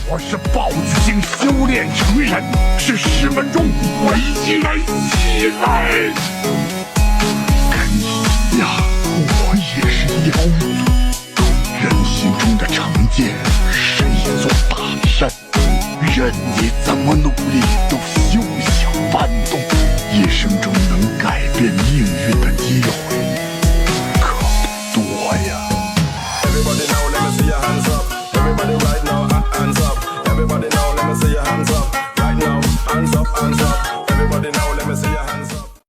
我是报子经修炼成人，是师门中唯一人奇人。跟你一样，我也是妖族。人心中的成见是一座大山，任你怎么努力都休想翻动。一生中能改变命运的机会可不多呀。Everybody now, let me see your hands up. Everybody right now.